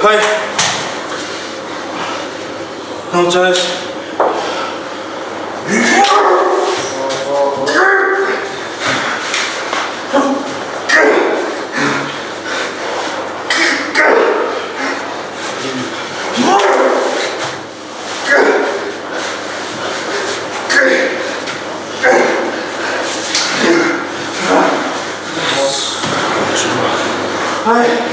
はい、お茶です。はい。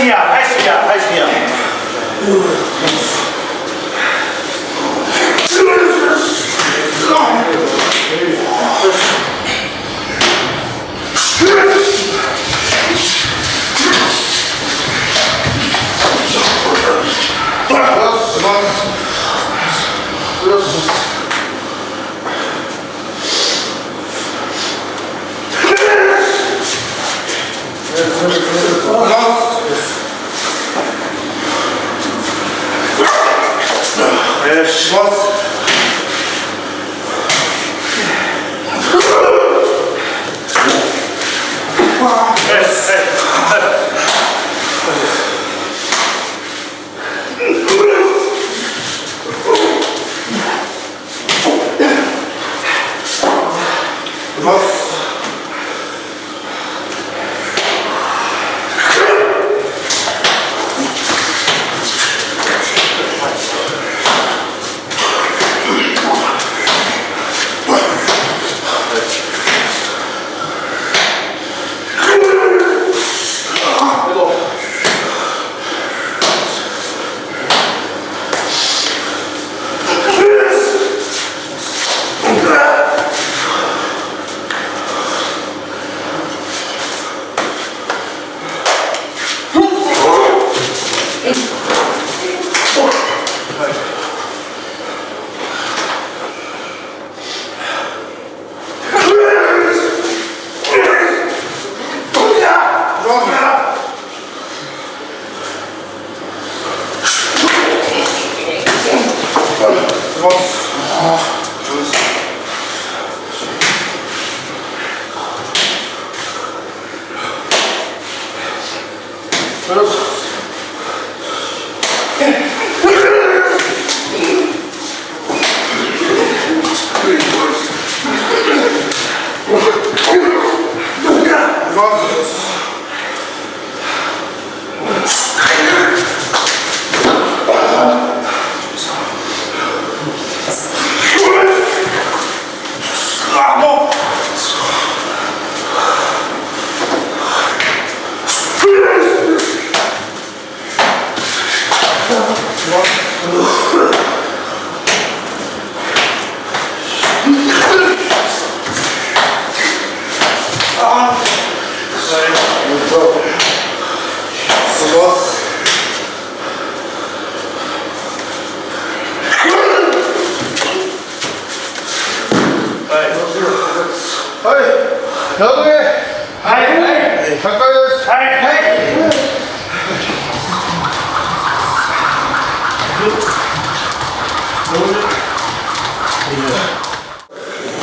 深夜はい深夜はい深夜よしします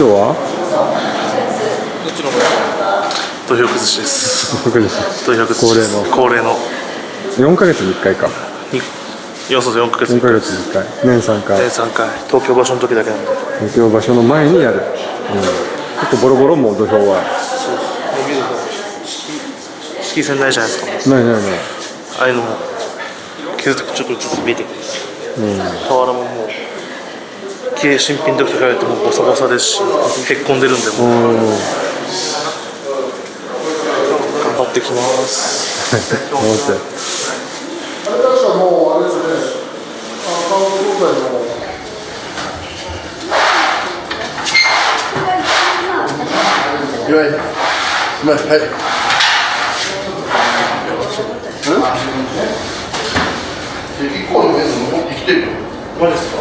今日は土俵崩しです土俵崩し土俵崩しです恒例の4ヶ月に1回か4そう4ヶ月4ヶ月に1回年3回年3回東京場所の時だけなんで東京場所の前にやる、結構ボロボロもう土俵は色線ないじゃないですかないないないああいうのも削ってちょっとずつ見えてくるんです俵ももう新品の時と比べてもボサボサですしへっこんでるんでもう頑張ってきます思ってあれ確かもうあれですね、カウント交代の岩井、うまい、はい。1個のメス残ってきてるよ。マジですか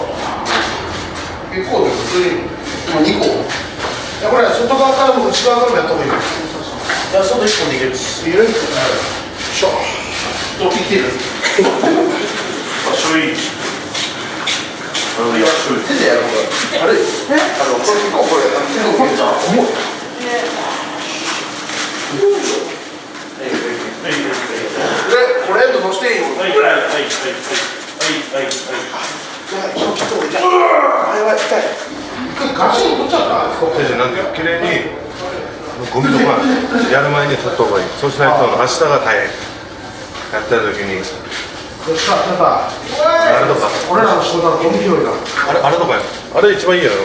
1個で普通に、今2個。いや、これ外側からも内側からもやった方がいいよ。いや外1本でいけるしいける？しょ。どう切ってる？場所いい手でやる方が悪い。これ1個これ、手の重い。これエンド乗していいよ。はいはいはいはいはいはいガチン取っちゃった。なんか綺麗にゴミとかやる前に取った方がいい。そうしないと明日が大変。やった時にそしたらさ、あれとか俺らの仕事はゴミ拾いだ。あれとかあれ一番いいやろ。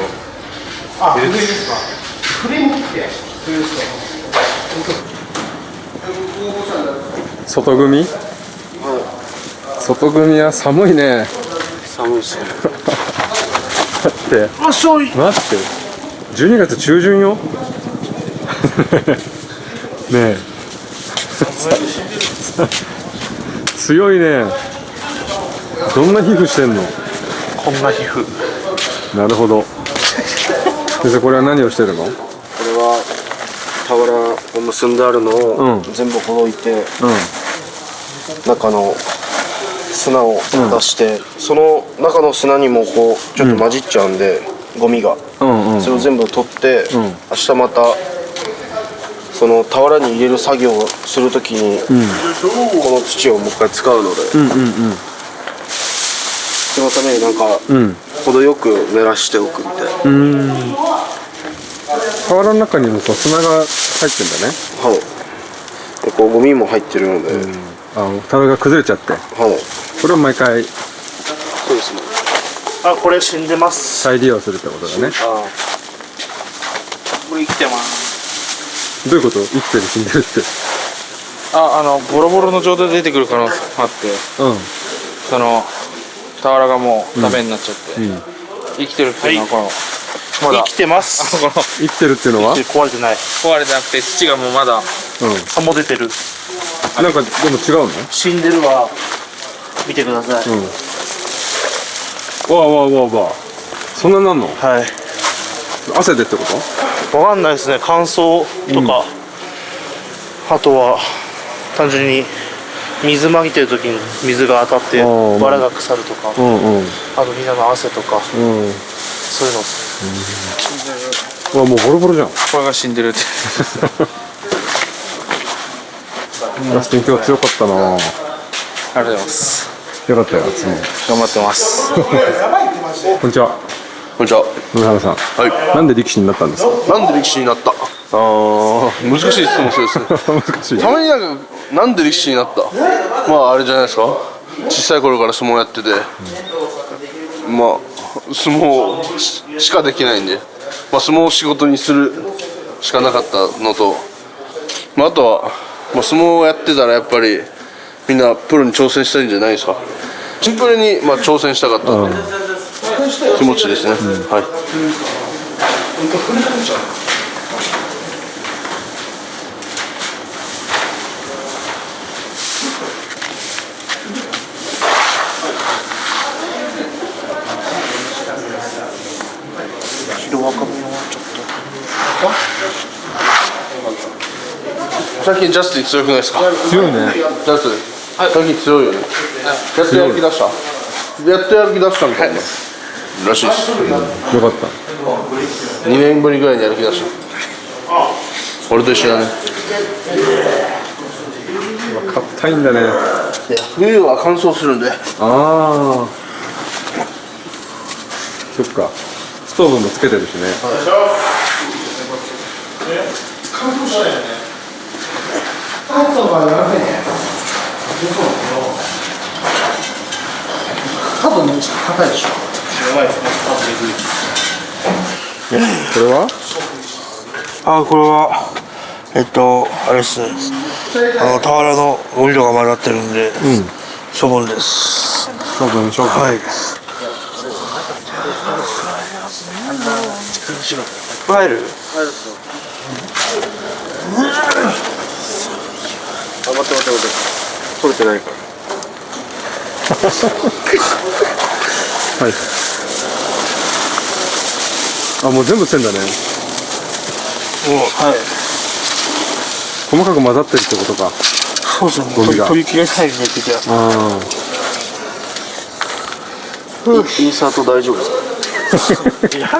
あ、フリーですか。フリームってフリーですか。外組外組は寒いね。寒いですね。だってあ、しょい。待って12月中旬よ。ねえ強いね。どんな皮膚してんの。こんな皮膚。なるほど。先生これは何をしてるの。これは俵を結んであるのを全部ほどいて、中の砂を出して、その中の砂にもこうちょっと混じっちゃうんで、ゴミが、それを全部取って、明日またその俵に入れる作業をするときに、この土をもう一回使うので、そのためになんか、程よく濡らしておくみたいな。瓦の中にもこう砂が入ってんだね。はい。でこうゴミも入ってるので、樽が崩れちゃって、はい。これを毎回そうですね。あ、これ死んでます。再利用するってことだね。これ生きてます。どういうこと。生きてる死んでるって。ボロボロの状態で出てくる可能性あって、その俵がもうダメになっちゃって、生きてるっていうのはこの、まだ生きてます。この生きてるっていうのは壊れてない。壊れてなくて土がもうまだあ、もう出てる。なんかでも違うの。死んでるわ。見てください。わあわあわあわあ、そんななんの。はい。汗でってこと。わかんないですね。乾燥とか、あとは単純に水まいてる時に水が当たって藁が腐るとか、あとみんなの汗とか、そういうのですね。わあもうボロボロじゃん。これが死んでるってラスティン今日強かったな。ありがとうございます。よかったよ。頑張ってますこんにちは。こんにちは。野原さん。なんで力士になったんですか。なんで力士になった。難しい質問ですね。難しい。たまになんで力士になった。まああれじゃないですか。小さい頃から相撲やってて、まあ相撲しかできないんで、まあ相撲を仕事にするしかなかったのと、まああとは、まあ、相撲をやってたらやっぱりみんなプロに挑戦したいんじゃないですか。シンプルにまあ挑戦したかった気持ちですね。はい。最近ジャスティン強くないですか。強いね。ジャスティン最近強いよね。やっとやる気出した。やっとやる気出したみたいならしいです。よかった。2年ぶりぐらいにやる気出した。俺と一緒だね。硬いんだね。冬は乾燥するんで。ああ。そっか。ストーブもつけてるしね。多分ね、硬いでしょ。これは。これはあれですね。俵のゴミとか混ざってるんで、処分です。処分。はい。入る？待って。取れてないから。はい。あ、もう全部捨てんだね。はい。細かく混ざってるってことか。そうですね。ゴミが飛び切れないで的な。インサート大丈夫ですか。いらない。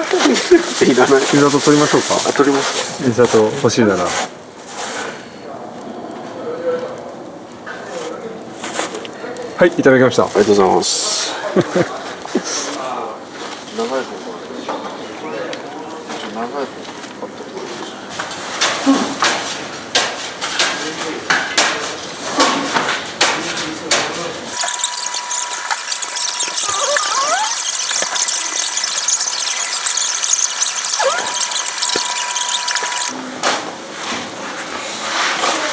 インサート取りましょうか。取りますか。インサート欲しいなら。はい、いただきました。ありがとうございます。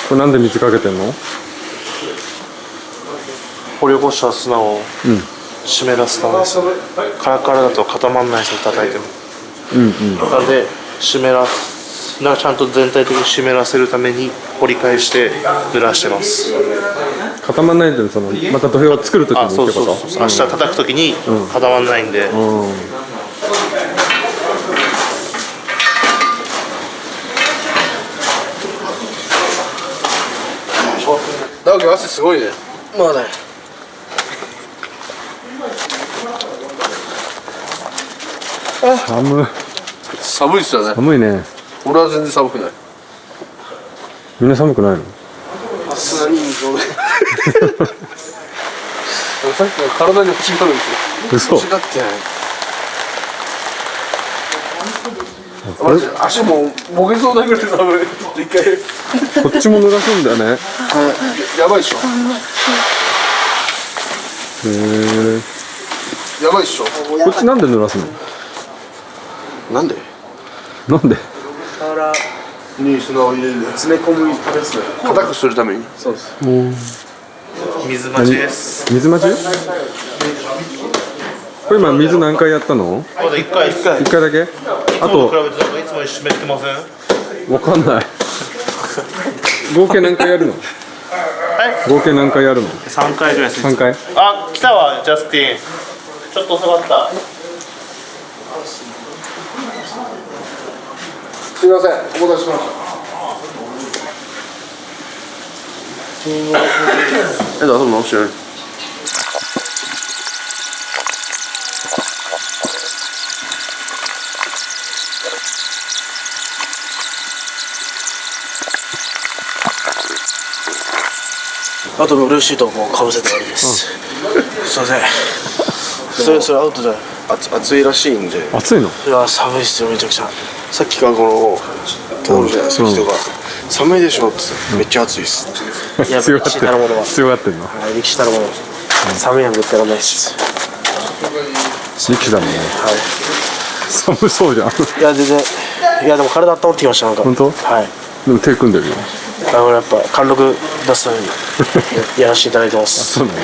これなんで水かけてんの。掘り起こした砂を湿らすためです。カラカラだと固まらないですよ、叩いても。なので湿らすちゃんと全体的に湿らせるために掘り返して濡らしてます。固まらないで、そのまた土俵を作るときにってそうこと？そうそう、明日叩くときに固まらないんで。直樹汗すごいね。まあね。寒いっすよね。寒いね。俺は全然寒くない。みんな寒くないの？さっきから体に星があるんですよ。嘘。星がってマジ足もうもげそうなぐらい寒い。一回こっちも濡らすんだよね。やばいっしょ。やばいっしょ。こっちなんで濡らすの？なんで？なんで？に砂を入れる。詰め込むためですね。硬くするために。そうです。水待ちです。水待ち？これ今水何回やったの？まだ1回1回だけ？あと比べてなんかいつもより湿ってません？わかんない。合計何回やるの？合計何回やるの？3回ぐらいです。3回？あ、来たわ、ジャスティン。ちょっと遅かった。すみません、お待たせしました。だ、多分直してない。あとブルーシートもかぶせて終わりです。すいません。それアウトじゃない。暑いらしいんで。暑いの？いや寒いっすよ、めちゃくちゃ。さっきからこの通るじゃないですか、人が寒いでしょってめっちゃ暑いっす。いや、強がって力たるものは。強がってんの？力士たるもの。寒いのぶってらんないっす。力士だもんね。はい。寒そうじゃん。いや、全然。いや、でも体温まってきました、なんか。本当？はい。でも手組んでるよ。やっぱ貫禄出すためにやらせていただいてます。そうなの？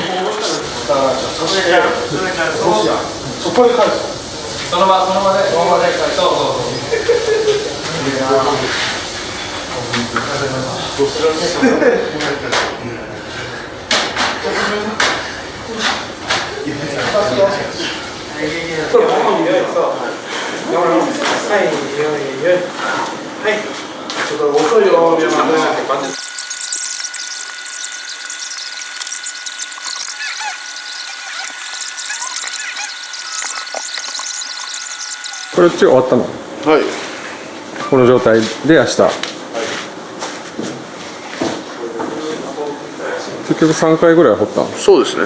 ちょっと遅いよ、皆さん。これっち終わったの？はい。この状態で明日。結局3回ぐらい掘ったの？そうですね。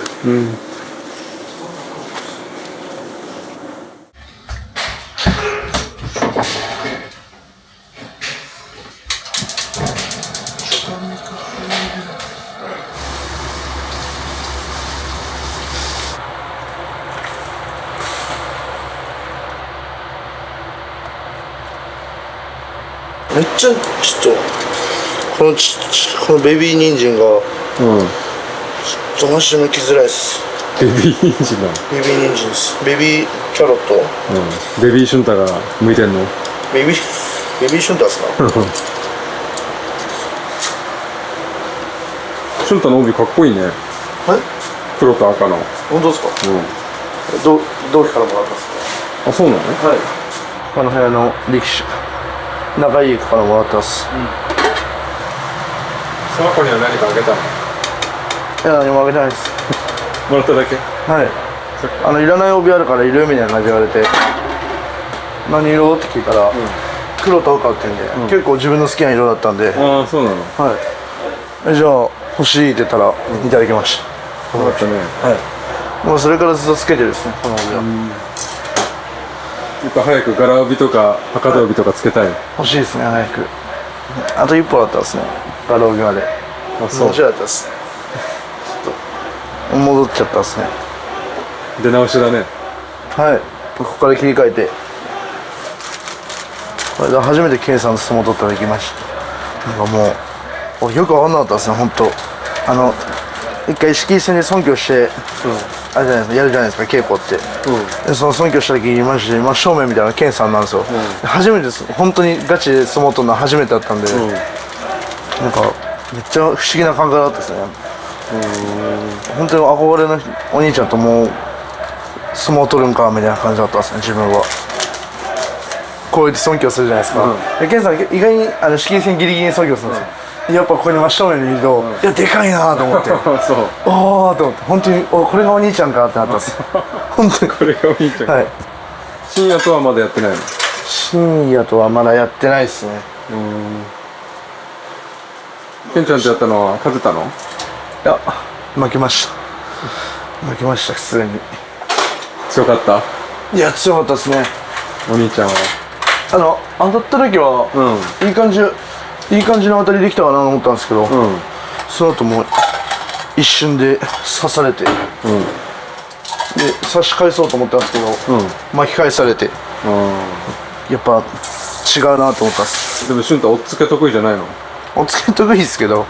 めっちゃちょっとこのベビー人参がちょっとマジで剥きづらいです。ベビー人参だ。ベビー人参です。ベビーキャロット。ベビーシュンタが向いてんの？ベビーシュンタですか？シュンタの帯かっこいいね。はい？黒と赤の。本当ですか？同期からもらったんですか？あ、そうなの？はい。他の部屋の力士仲いい子からもらってます。その子には何かあげたの？いや、何もあげてないです。もらっただけ？はい。いらない帯あるから色みたいな感じで言われて、何色って聞いたら、黒と赤って言うんで、結構自分の好きな色だったんで、ああ、そうなの。はい。じゃあ欲しいって言ったらいただきました。よかったね。はい。もうそれからずっとつけてるですね、この帯は。やっぱ早く柄帯とか赤土帯とかつけたい。欲しいですね、早く。あと一歩だったですね、柄帯まで。あ、そうもちろんだったですね。ちょっと戻っちゃったですね。出直しだね。はい。ここから切り替えて。これで初めて K さんの相撲を取ったら行きました。なんかもう、俺よく分かんなかったですね、本当。一回敷居戦で尊敬して、あれじゃないですか、やるじゃないですか、稽古って、でその尊敬した時にマジで真正面みたいなケンさんなんですよ、初めてです。本当にガチで相撲取るの初めてだったんで、なんかめっちゃ不思議な感覚だったですね。本当に憧れのお兄ちゃんともう相撲取るんかみたいな感じだったですね、自分は。こうやって尊敬するじゃないですか、でケンさん意外に敷居戦ギリギリに尊敬するんですよ、やっぱここに真正面にいると、いやでかいなと思ってそうおおと思って、本当にこれがお兄ちゃんかってなったんです本当にこれがお兄ちゃん、はい。深夜とはまだやってないの？深夜とはまだやってないですね。ケンちゃんとやったのは勝てたの？いや負けました負けました、すでに。強かった？いや強かったですね。お兄ちゃんは。当たった時は、いい感じの当たりできたかなと思ったんですけど、その後もう一瞬で刺されて、で差し返そうと思ったんですけど、巻き返されて、やっぱ違うなと思ったんです。でも俊太おっつけ得意じゃないの？おっつけ得意ですけど、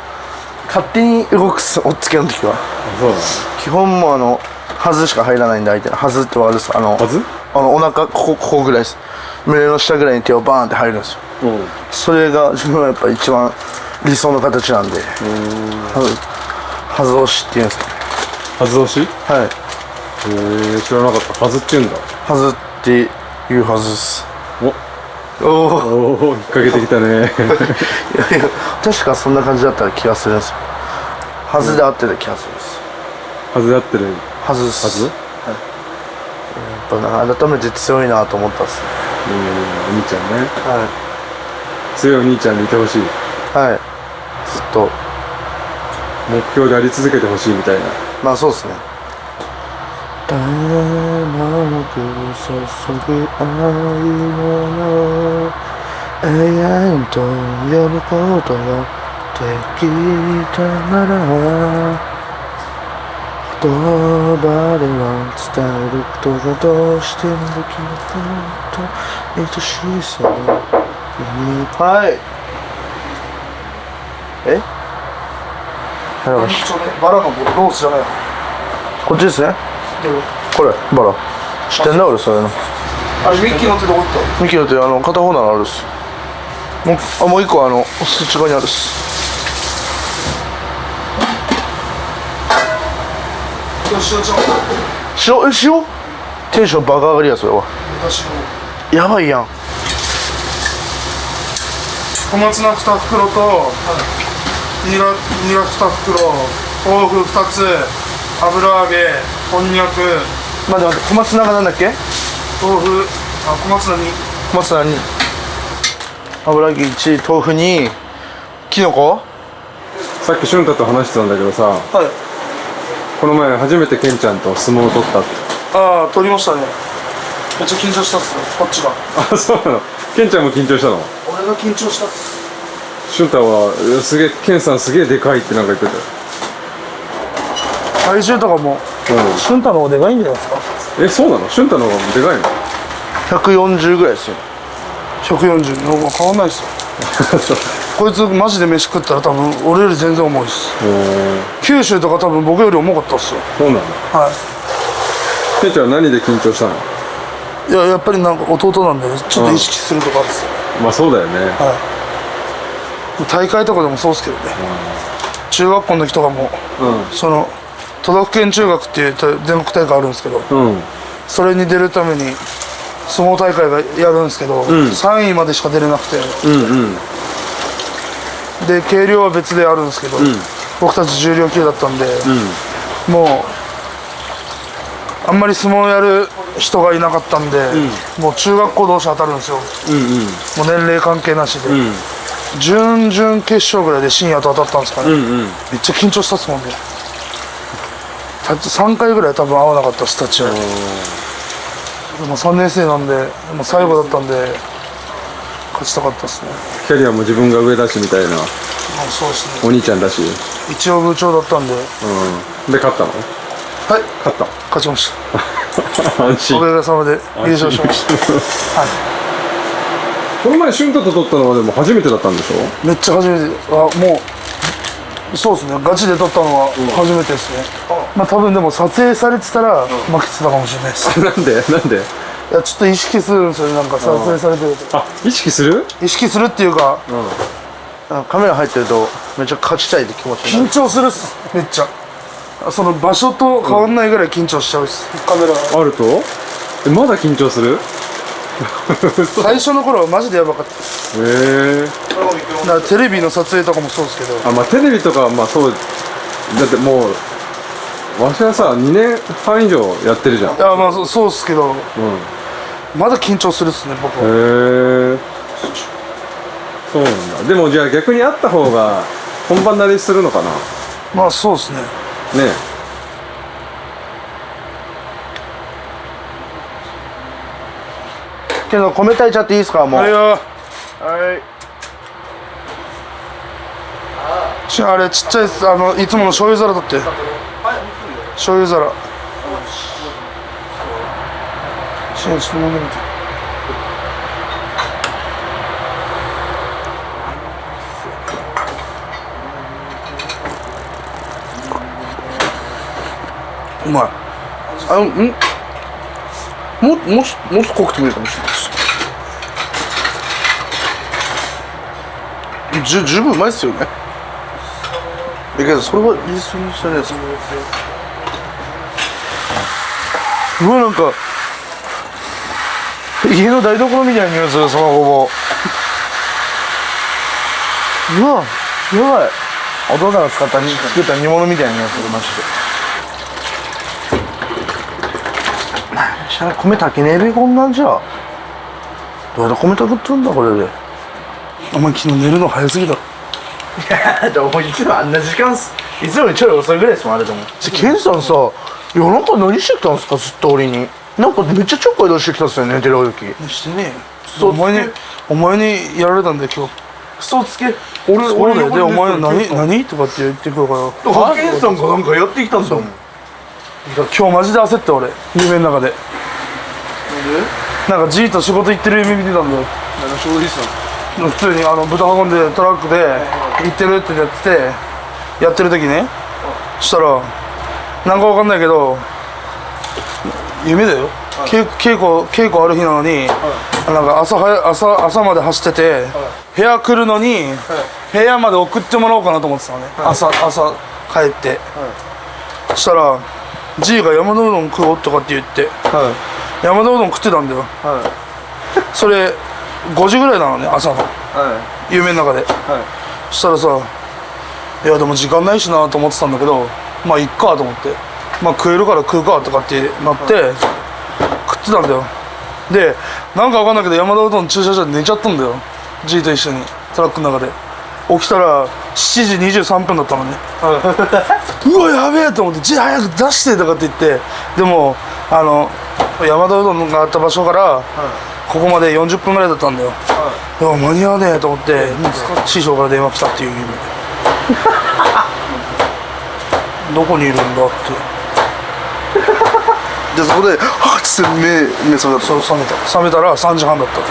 勝手に動くっす、おっつけの時は。そうなの？基本もはずしか入らないんで、相手はずってわかるっす。はず？お腹ここぐらいです。胸の下ぐらいに手をバーンって入るんですよ。それが自分はやっぱ一番理想の形なんで、はず押しっていうんですか。はず押し？はい。知らなかった。はずって言うんだ。はずっていうはずです。おおおお、引っ掛けてきたね。いやいや、確かそんな感じだった気がするんですよ。はずで合ってた気がするんです。はずで合ってる。はずです。はず？やっぱ改めて強いなと思ったっすね。お兄ちゃんね。は強いお兄ちゃんでいてほしい。い。はい。ずっと。目標であり続けてほしいみたいな。まあそうですね。たまく注ぐ愛の永遠と呼ぶことができたなら、言葉では伝えることがどうしてもできなかった愛しさに。はいバラのロースじゃないこっちですね。これバラ知ってんだ俺そういうの。ミッキーの手どこ行った？ミッキーの手片方ならあるっす。もう一個そっち側にあるっす。塩テンションバカ上がりやそれは。やばいやん。小松菜2袋とニラ2袋、豆腐2つ、油揚げ、こんにゃく。待って小松菜がなんだっけ？豆腐、小松菜に小松菜に油揚げ1、豆腐にきのこ。さっき俊太と話してたんだけどさ、この前初めてケンちゃんと相撲を取ったって。ああ、取りましたね。めっちゃ緊張したっすね、こっちが。あ、そうなの。ケンちゃんも緊張したの？俺が緊張したっす。俊太はすげえ、ケンさんすげえでかいってなんか言ってたよ。体重とかも俊太の方がでかいんじゃないですか。そうなの？俊太の方がでかいの？140ぐらいですよ。140、変わんないっすよ。こいつマジで飯食ったら多分俺より全然重いっす。九州とか多分僕より重かったっすよ。そうなの？はい。ケンちゃんは何で緊張したの？いや、やっぱりなんか弟なんでちょっと意識するとかあるっすよ。まあそうだよね。大会とかでもそうっすけどね。中学校の時とかも、その都道府県中学っていう全国大会あるんですけど、それに出るために相撲大会がやるんですけど、3位までしか出れなくて、で軽量は別であるんですけど、僕たち重量級だったんで、もうあんまり相撲やる人がいなかったんで、もう中学校同士当たるんですよ、もう年齢関係なしで、準々決勝ぐらいで深夜と当たったんですかね、めっちゃ緊張したっすもんね。3回ぐらい多分合わなかったっす、タッチは。でも3年生なんで、もう最後だったんで勝ちたかったっすね。キャリアも自分が上だしみたいな。そうですね。お兄ちゃんだし。一応部長だったんで。で勝ったの？はい。勝った。勝ちました。安心。おかげさまで優勝しました。はい。この前俊太と取ったのはでも初めてだったんでしょ？めっちゃ初めて。もうそうですね、ガチで撮ったのは初めてですね。まあ多分でも撮影されてたら負けてたかもしれないです。なんでなんで？いや、ちょっと意識するんですよね、なんか撮影されてると。あ、意識する？意識するっていうか、カメラ入ってるとめっちゃ勝ちたいって気持ちになる。緊張するっす、めっちゃ。その場所と変わんないぐらい緊張しちゃうっす、カメラが。あると？まだ緊張する？最初の頃はマジでやばかったです。へえ。だからテレビの撮影とかもそうですけど、あ、まあテレビとかはまあそうだってもうわしはさ2年半以上やってるじゃん。いやまあそうっすけど、まだ緊張するっすね、僕は。へえ。そうなんだ。でもじゃあ逆にあった方が本番慣れするのかな。まあそうっすね。ねけど米炊いちゃっていいですかもう。はいよ。はい。あれちっちゃいっす、いつもの醤油皿だって。醤油皿。ちょっと飲んでみて。うまい。もっと濃くてもいいかもしれないです。十分うまいっすよね。だけどそれは言い過ぎじゃないですか。うわ、なんか家の台所みたいな匂いする、そのごぼう。うわ、やばい。お父さんが作った煮物みたいな匂いする、マジで。米炊けねえべ、こんなんじゃ。どうやって米炊くっとんだ、これで。お前昨日寝るの早すぎだろ。いや、でもいつもあんな時間いつもよりちょい遅いぐらいですもん、あれでも。ケンさんさ、夜中何してきたんですか、ずっと俺に。なんかめっちゃちょっかい出してきたっすよね、寝てる時。してねえよ。お前にやられたんだよ、今日。嘘つけ。俺で、お前何とかって言ってくるから。ケンさんがなんかやってきたんだもん。今日マジで焦って俺、夢の中で。なんかじーっと仕事行ってる夢見てたんだよ。仕事です普通に豚運んでトラックで行ってるってやってて、やってる時ね、そしたらなんかわかんないけど夢だよ、稽古ある日なのに、なんか朝まで走ってて、部屋来るのに、部屋まで送ってもらおうかなと思ってたのね、朝帰って、そしたら G が山のうどん食おうとかって言って、山のうどん食ってたんだよ、それ5時ぐらいなのね、朝の、夢の中で、そしたらさ、いやでも時間ないしなと思ってたんだけど、まあいっかと思って、まあ食えるから食うかとかってなって食ってたんだよ。でなんかわかんないけど山田うどん駐車場で寝ちゃったんだよ、 G と一緒にトラックの中で。起きたら7時23分だったのね、うわやべえと思って、 G 早く出してとかって言って、でも山田うどんがあった場所からここまで40分ぐらいだったんだよ、いや間に合わねえと思って、師匠から電話来たっていう夢どこにいるんだってでそこではっつって目覚めた。そう覚めたら3時半だった。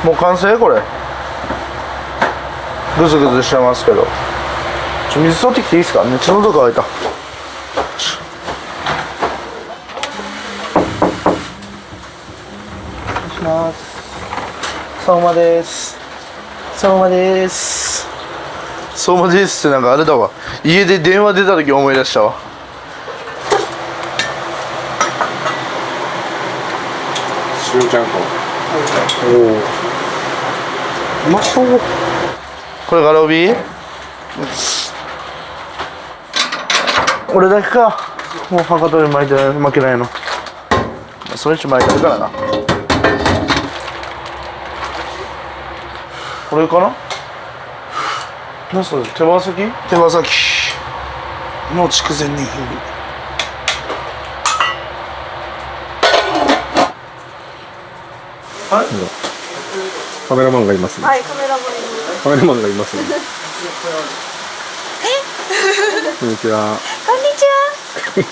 もう完成これ。グズグズしてますけど、水取ってきていいですか、めっちゃ喉乾いた。相馬です。相馬です。相馬ですってなんかあれだわ。家で電話出た時思い出したわ。塩ちゃんこ。うまそう。これガラオビ？俺だけか。もう博多で巻いて負けないの。それ以上巻いてるからな。これかな？何それ？手羽先の筑前煮風。カメラマンがいますね。はい、カメラマンいます。カメラマンがいますね。こんにちは。こんにちは。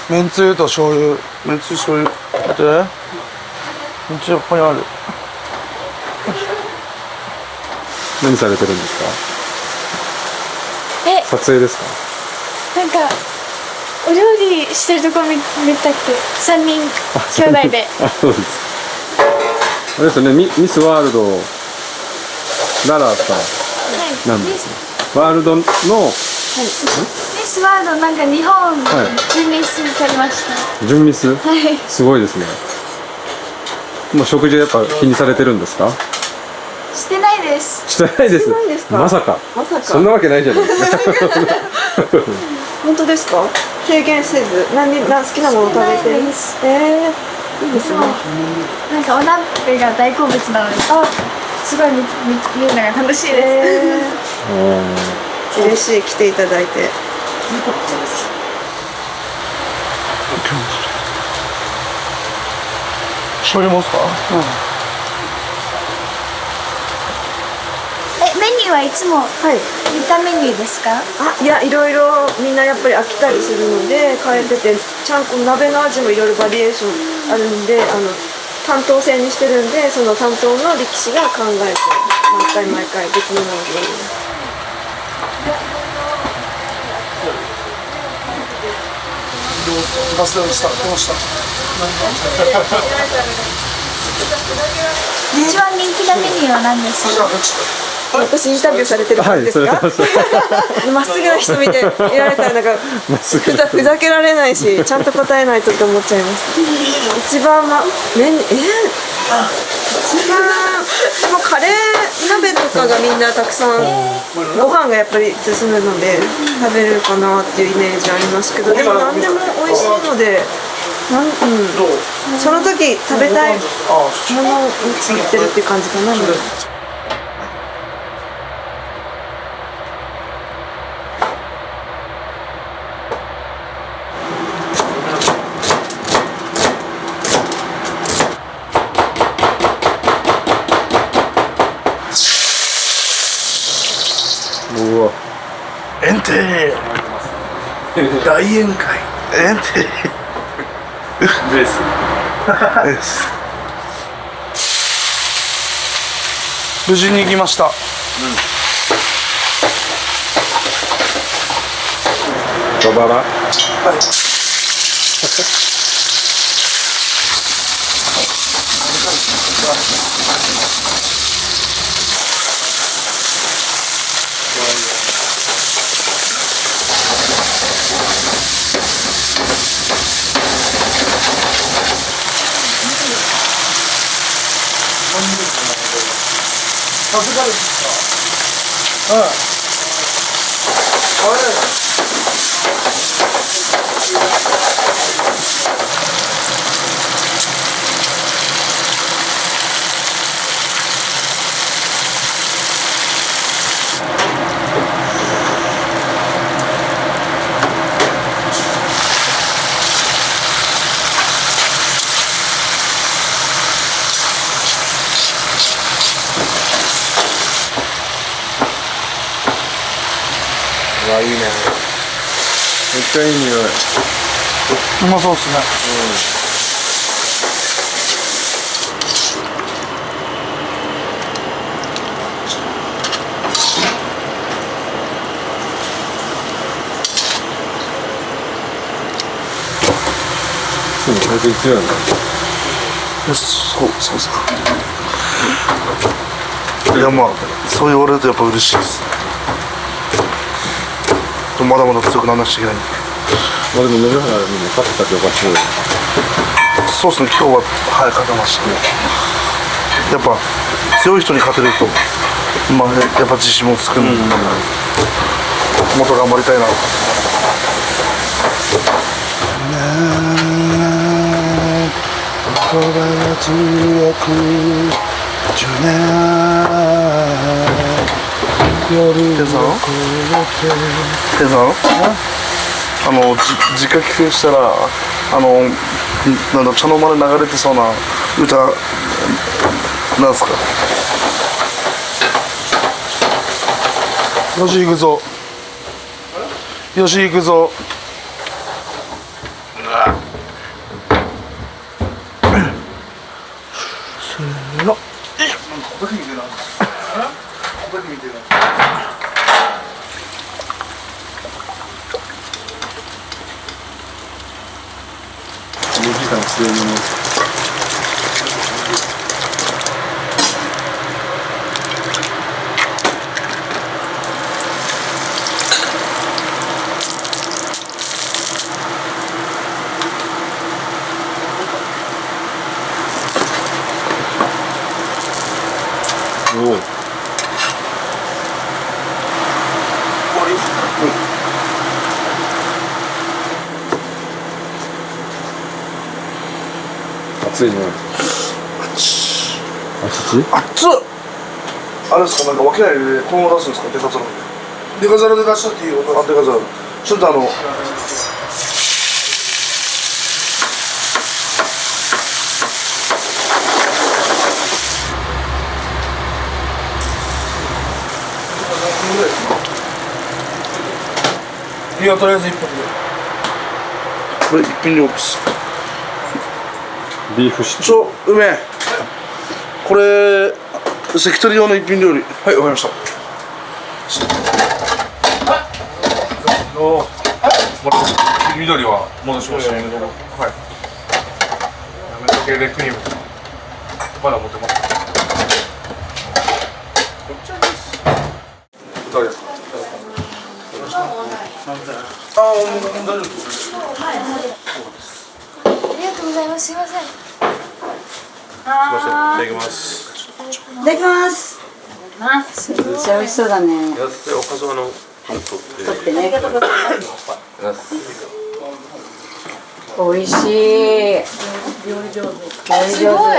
めんつゆと醤油。めんつゆ醤油でめんつゆここにある。何されてるんですか？撮影ですか？なんかお料理してるとこ見たくて、3人兄弟で。あ、そうです。あれですよね、ミスワールドララさんなんですね。ワールドの、ミスワールドなんか日本準ミス取りました。準ミス？はい。すごいですね。もう食事はやっぱ気にされてるんですか？してないです。してないです。まさか。そんなわけないじゃないですか。本当ですか？制限せず好きなもの食べてる。いいですね。なんかお鍋が大好物なので、すごい見るのが楽しいです。嬉しい、来ていただいて。醤油もですか？メニューはいつも似たメニューですか？いや、いろいろみんなやっぱり飽きたりするので変えてて、ちゃんと鍋の味もいろいろバリエーションあるんで、担当制にしてるんで、その担当の力士が考えて毎回別のものを入れる。バスでした。来ました。一番人気なメニューは何ですか？私インタビューされてる感じですか？まっすぐな瞳で見られたらなんかふざけられないし、ちゃんと答えないとって思っちゃいます。一番でもカレー鍋とかがみんなたくさんご飯がやっぱり進むので食べれるかなっていうイメージありますけど、でも何でも美味しいので。その時食べたいものを作ってるっていう感じかな。エンテ大宴会エンテ無事に行きました。小腹。はい。いいね。めっちゃいい匂い。うまそうですね。そう、最近強いんだ。よし、そうですか。いや、まあそう言われるとやっぱ嬉しいです。まだまだ強くならなくちゃいけない。まあでも、野原にも勝ったっておかしい。そうですね、今日は勝てましたね。やっぱ強い人に勝てると、まあやっぱ自信もつくんで、もっと頑張りたいな。ケンさん、実家帰省したらなんだ茶の間で流れてそうな歌なんすか？よし行くぞ。よし行くぞ。せーの。ここだけ見てな。ここだけ見てな。失礼します。おお。熱いね。熱い？熱っ。あれですか、なんか分けないでこのまま出すんですか、デカ皿で。デカ皿で出したっていうこと。あ、デカ皿。ちょっといや、とりあえず1分で。これ1分量です。ビーフシチュー。うめえ。これ関取用の一品料理。はい、わかりました。緑は戻しました。はい。やめとけレクニム。まだ持ってます。こっちです。誰ですか。ああ、もう大丈夫です。ありがとうございます。すいません。すみません。いただきます。いただきます。めっちゃ美味しそうだね。おかずは取ってね。美味しい。料理上手。すごい。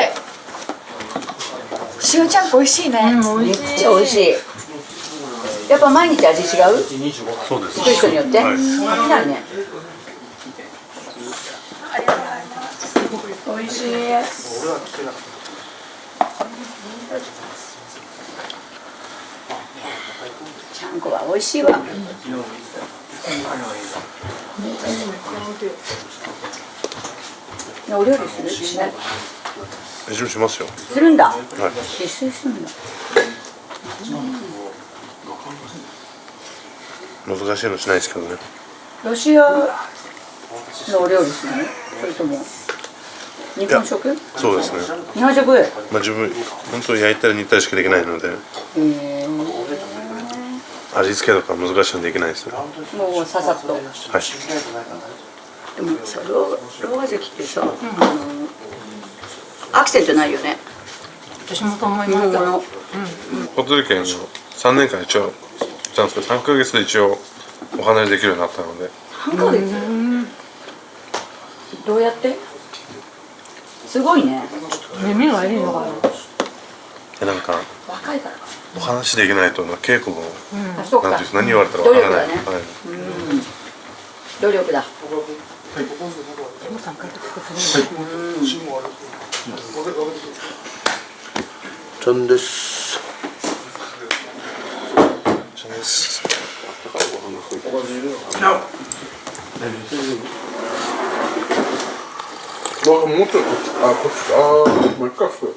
塩ちゃんこ美味しいね。めっちゃ美味しい。やっぱ毎日味違う？そうです。作る人によって。飽きないね。美味しい。ちゃんこは美味しいわ。お料理する？しない？一緒にしますよ。するんだ。はい。一緒にするんだ。難しいのしないですけどね。ロシアのお料理するの？それとも日本食？そうですね。日本食。まあ自分本当焼いたり煮たりしかできないので。味付けとか難しいのできないですよ。もうささっと。はい。でもさ、ローガ関ってさ、アクセントないよね。私もと思います。鳥取県の3年間一応チャンスで3ヶ月で一応お離れできるようになったので。3ヶ月？どうやって？すごいね。耳がいいのかな。なんか若いから。お話できないと稽古もなんていう何言われたら努わからない。力だね。努力だ。ちゃんです。ちゃんです。もっとこっち、こっち、もう一回拭く。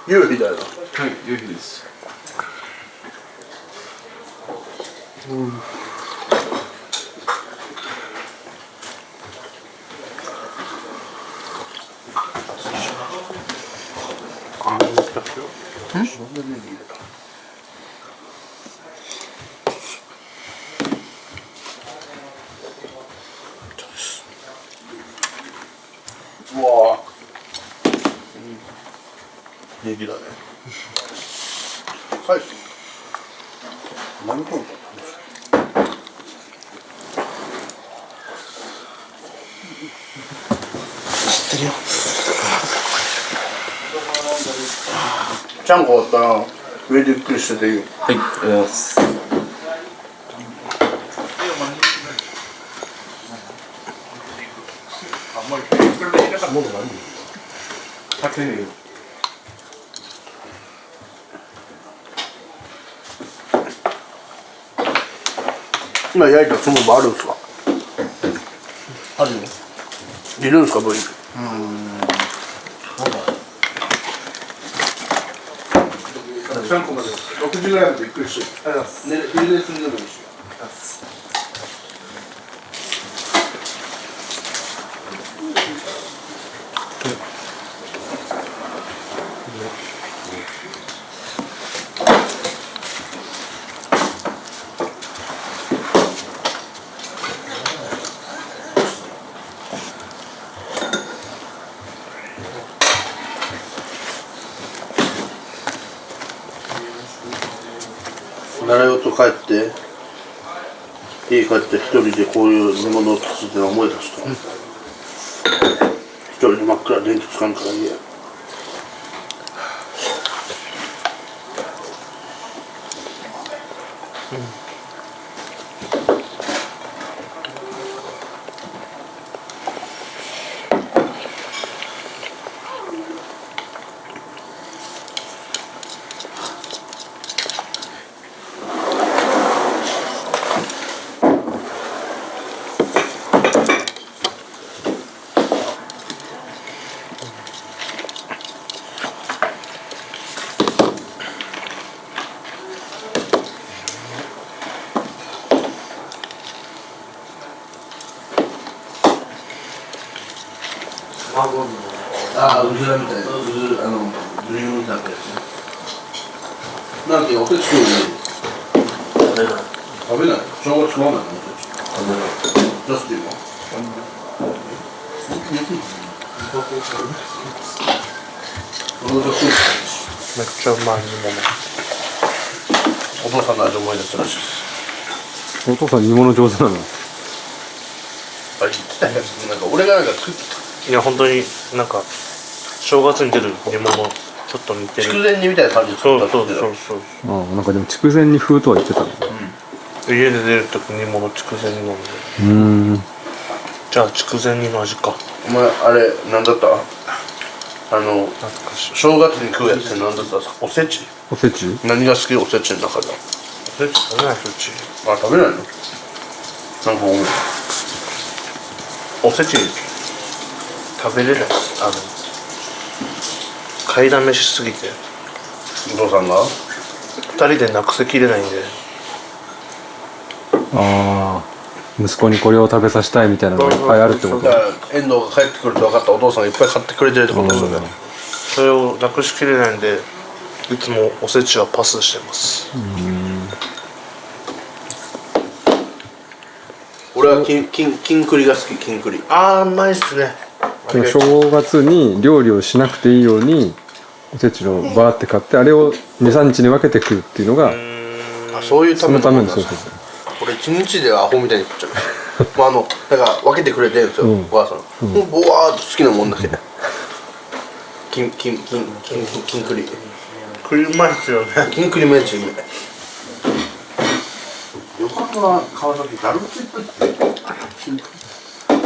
夕日だよな。はい、夕日です。うわぁ。ネギだね。はい。何分か。知ってるよ。ちゃんこあったら上でゆっくりしてていいよ。はい、ありがとうございます。もう何？竹に。今焼いたその場あるんですか？あるよ。いるんですか、部員。ちゃんこまで6時ぐらいまでゆっくりして。昼寝するのもいいし。習い事帰って家帰って一人でこういう煮物を作って思い出した、一人で真っ暗電気つかんから家ああ、うずらみたいな、うずらみたいなやつね。なんておせち食うの？食べない。正月食わないの？食べない。ジャスティンは？めっちゃうまい煮物。お父さんの味思い出すらしいです。お父さん煮物上手なの？あれ言ってたやつ、なんか俺がなんか作ってた。いや本当になんか正月に出る煮物ちょっと似てる。筑前煮みたいな感じで作ったって言ってた。そうああ、なんかでも筑前煮風とは言ってたの。家で出るとき煮物筑前煮なんで。じゃあ筑前煮の味か。お前あれなんだった？正月に食うやつってなんだった？おせち？おせち？何が好き？おせちの中で。おせち食べない？そっち。あ、食べないの？なんかおせち食べれないです。買いだめしすぎて。お父さんが2人でなくせきれないんで。ああ、息子にこれを食べさせたいみたいなのがいっぱいあるってこと？遠藤が帰ってくると分かったお父さんがいっぱい買ってくれてるってことですよね。それをなくしきれないんでいつもおせちはパスしてます。俺は金栗が好き。金栗。あーうまいっすね。正月に料理をしなくていいようにおせちをバーって買ってあれを 2,3 日に分けて食うっていうのがあ、そういうためのそのためのそうそう俺1日でアホみたいに食っちゃうまあだから分けてくれてるんですよ、お母さん。もうボワーっと好きなもんだけ金栗栗うまいっすよね。金栗めっちゃうまい。横浜川崎だるま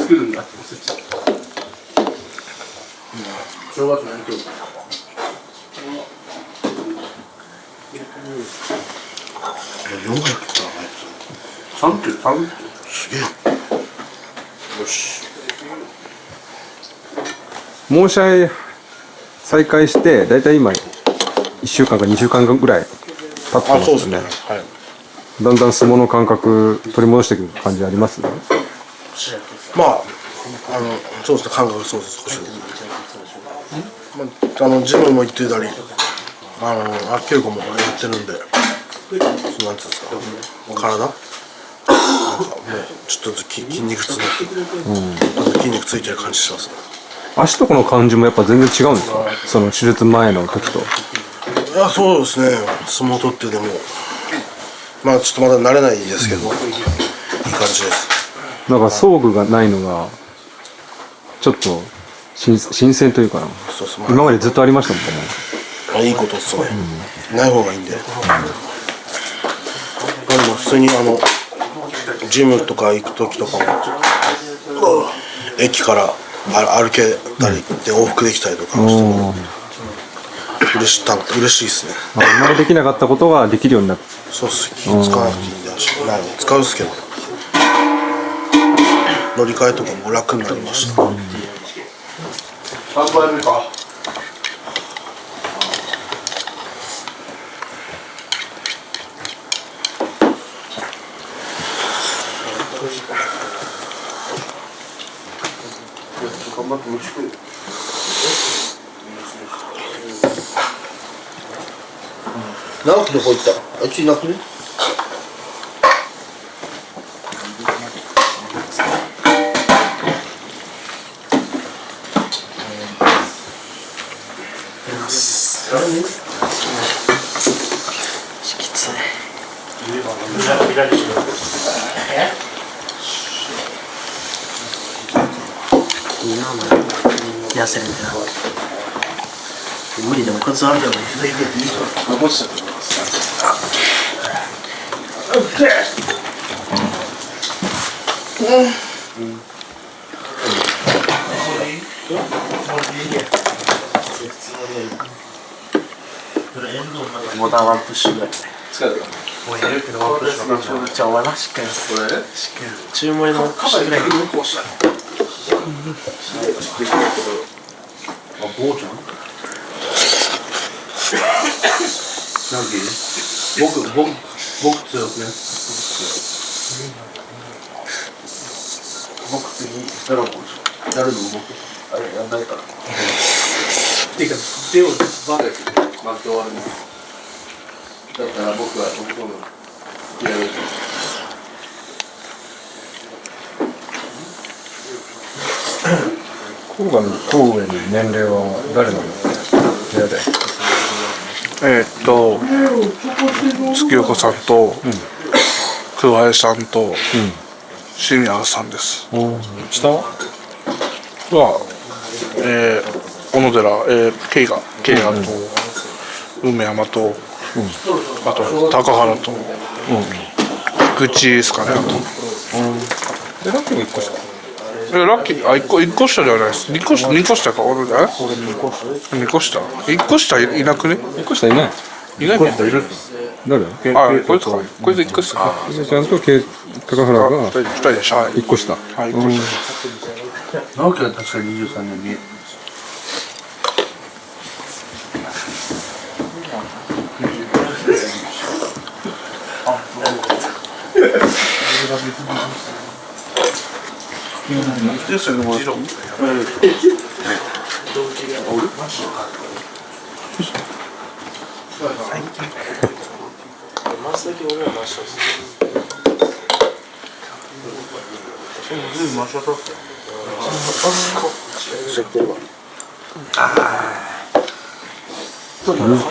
作るんだっておせち。正月何食う？3すげえ。よし。もう試合再開してだいたい今1週間か2週間ぐらい経ってますよね。はい。だんだん相撲の感覚取り戻してくる感じあります？まあそうですね、感覚そうです。少しです。ジムも行ってたり、稽古もやってるんで、なんていうんですか、体なんかちょっとずつ筋肉痛になって、筋肉ついてる感じしますね。足とかの感じもやっぱ全然違うんですか？その手術前の時と。いや、そうですね。相撲取ってでもまあちょっとまだ慣れないですけど、いい感じです。なんか装具がないのがちょっと新鮮というかな。そうそう、今までずっとありましたもんね。いいことですね。ない方がいいんで。でも普通にジムとか行く時とかも駅から歩けたりで往復できたりとかして嬉しいですね。今までできなかったことができるようになって。そうっす。気使わなくていいんだし、使うっすけど乗り換えとかも楽になりました。3杯目か。頑張って飯食う。直樹どこ行った？あいついなくね？痩せるんだな。無理でも数あるけどね。残す。ボタンワンプッシュぐらい。疲れた。もうやるけどワンプッシュ。じゃあお前なしっかり。これ？しっかり。注文のワンプッシュぐらい。あ、坊ちゃん？僕強くね。僕次やろうかもしれない。やるのも僕。あれやんないから。っていうか手をバカやけど負け終わるの。だったら僕は僕のやる。今回の上に年齢は誰なの？部屋で。月岡さんと、桑江さんと、清宮さんです。下は？小野寺、慶賀と、梅山と、あと高原と、口ですかね、あと。で、ラッキーも1個下。ラッキー、1個下ではないです。2個下か、俺2個下 ?1 個下いなくね？ 1個下いない？いないかいる？誰？あ、こいつか。こいつ1個下。ちゃんと高原が2人でした。1個下。はい、1個下。直樹は確かに23年見える。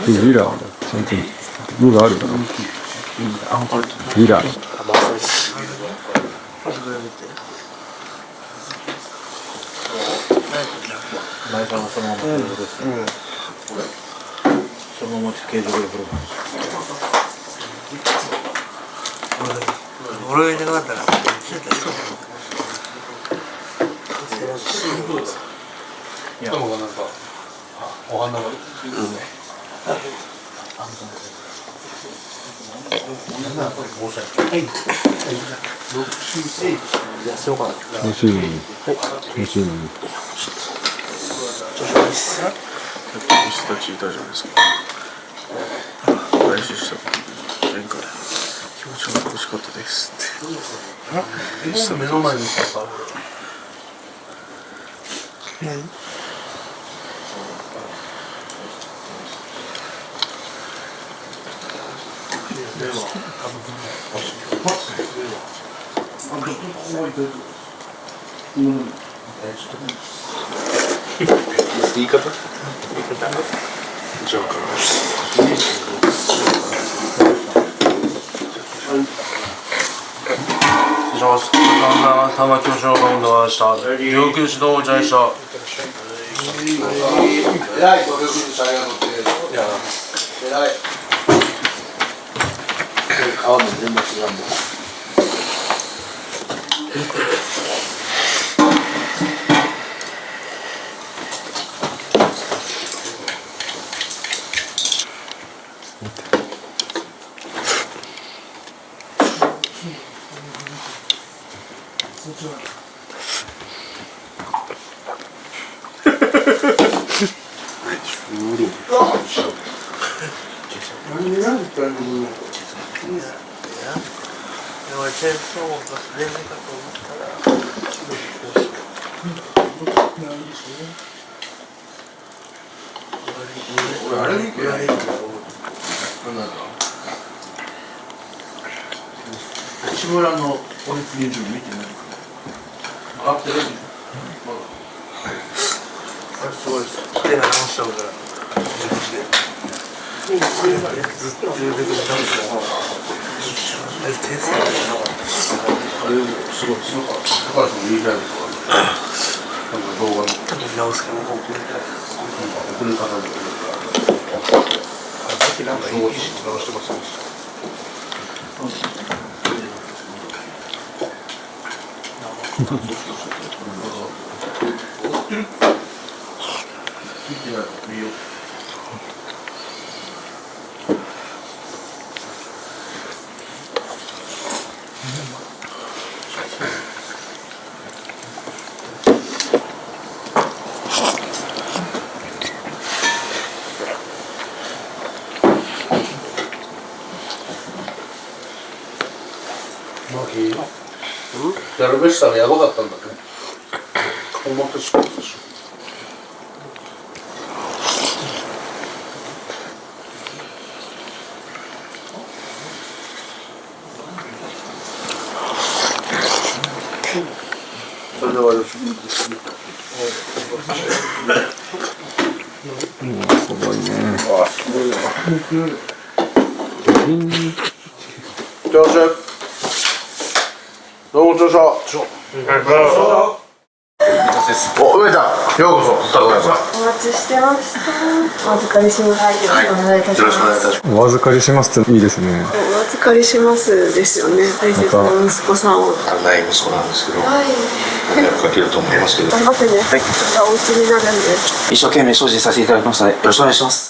リラーだ。ちゃんとルがあるから。リラー。前からそのままそのまま形状で俺がいなかったらでもなんかお花が楽しみに。楽しみに。牛たちいたじゃないですか。来週した前回気持ちが苦しかったですって。目の前に言い方？じゃあからします。玉木小が運動した。上級指導をした。偉い、ご協力してありがとうって。偉い。川の全部違うんだ。志村のオリンピック YouTube 見てない上がってるでしょまだあれすごいですよ手が直したから自分でずっと出てくるんですよ天才あれすごいですよ高橋もいいじゃないですか動画の直すから送る方もいるからなんかいいし直してますねやるべしたらやばかったんだけど思ってしまったでしょそれで終わりですすごいね。あすごいな調子どうも調子お、上ちゃん、ようこそ高橋さんお待ちしてました。お預かりします。よろしくお願いいたします。よろしくお願いいたしますお預かりしますっていいですね。お預かりしますですよね。大切な息子さんを。ない息子なんですけどはい。迷惑かけると思いますけど頑張ってね。はい。お家になるんで。一生懸命精進させていただきましたので、よろしくお願いします。